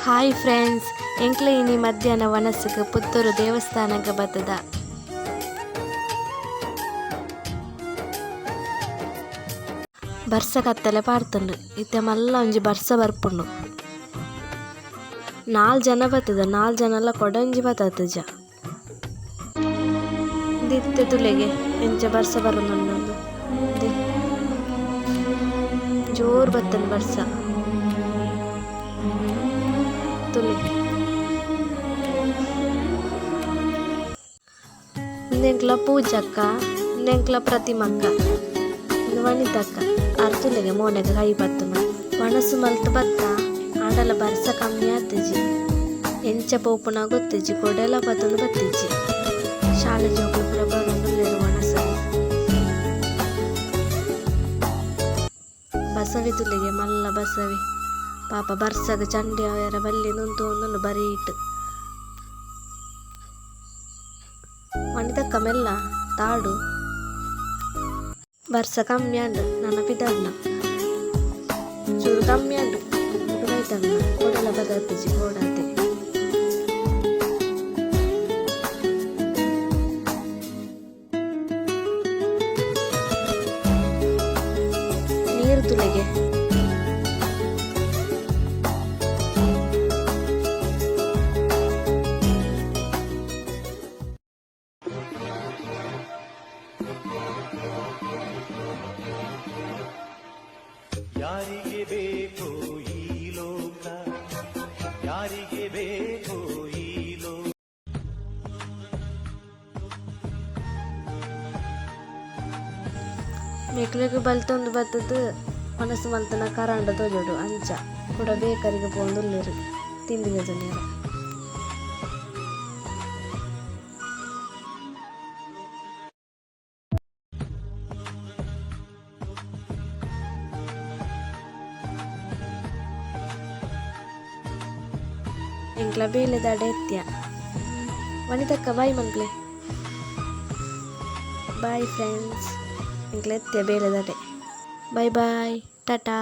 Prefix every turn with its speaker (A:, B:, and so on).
A: Hi friends, ಎಂಕ್ಲೆ ಇನಿ ಮಧ್ಯಾಹ್ನ ವನಸ್ಸಿಗೆ ಪುತ್ತೂರು ದೇವಸ್ಥಾನಕ್ಕೆ ಬತ್ತದ. ಬರ್ಸ ಕತ್ತಲೆ ಪಾಡ್ತುಂಡು, ಇತ್ತೆ ಮಲ್ಲ ಒಂಜಿ ಬರ್ಸ ಬರ್ಪುಂಡು. 4 ಜನ ಬತ್ತದ, 4 ಜನ ಎಲ್ಲ ಕೊಡಂಜಿ ಬತ್ತಜ. ದಿತ್ತೆ ತುಲೆಗೆ ಎಂಚ ಬರ್ಸ ಬರೋದೊಂದು ಜೋರು ಬತ್ತನ ಬರ್ಸ ತುಲೆ. ಇಂದೆಂಕ್ಲ ಪೂಜಕ್ಕ, ಇಂದೆಂಕ್ಲ ಪ್ರತಿಮಕ್ಕ, ಇಂದು ವನಿತಕ್ಕ ಅರ್ತುಲೆಗೆ ಮೋನೆಗೆ ಕೈ ಬತ್ತುನ. ಮನಸ್ಸು ಮಲ್ತು ಬತ್ತ ಆಡಲ ಬರ್ಸ ಕಮ್ಮಿ ಆತಜಿ. ಎಂಚ ಪೋಪುನ ಗೊತ್ತಜಿ, ಕೊಡೆಲ್ಲ ಬತ್ತೊಂದು ಬತ್ತಿಜಿ. ಶಾಲೆ ಜೋಕುಲು ಪುರ ಬರೋದು ಮನಸ್ಸು. ಬಸವಿ ತುಲೆಗೆ ಮಲ್ಲ ಬಸವಿ ಪಾಪ ಬರ್ಸಗ ಚಂಡಿ ಅವರ ಬಲ್ಲಿ ನುಂತೊಂದು ಬರೀಟ್ ಮಣಿತಕ್ಕ ಮೆಲ್ಲ ತಾಡು ಬರ್ಸ ಕಮ್ಮಿ ಅಂಡು ನನ್ನ ಪಿದಣ್ಣ ಚೂರು ಕಮ್ಮಿ ಅಂಡು ಹುಡುಗೈತಣ್ಣ ಕೊಡಲ ಬದತ್ತಿಜಿ ಕೋಡಾತೆ. ನೀರು ತುಲೆಗೆ
B: ಯಾರಿಗೆ ಬೇಕು ಈ ಲೋಕ, ಯಾರಿಗೆ ಬೇಕು ಈ ಲೋಕ.
A: ಮೆಕ್ಲಿಗೆ ಬಲ್ತೊಂದು ಬತ್ತದು ಮನಸ್ಸು ಮಲ್ತನ ಕರಾಂಡ ತೊಜೋಡು ಅಂಚ ಕೂಡ ಬೇಕರಿಗೆ ಪೋಂದುಲ್ಲೆರು ತಿಂಡಿದ ಜನರ. ಎಂಕ್ಲ ಬೇಲೆದಾಡ ಎತ್ಯ ವನಿತಕ್ಕ ಬಾಯ್ ಮನ್ಪ್ಲೆ. ಬಾಯ್ ಫ್ರೆಂಡ್ಸ್, ಎಂಕ್ಲ ಎತ್ಯ ಬೇಲೆದಾಡೆ. Bye bye, Tata.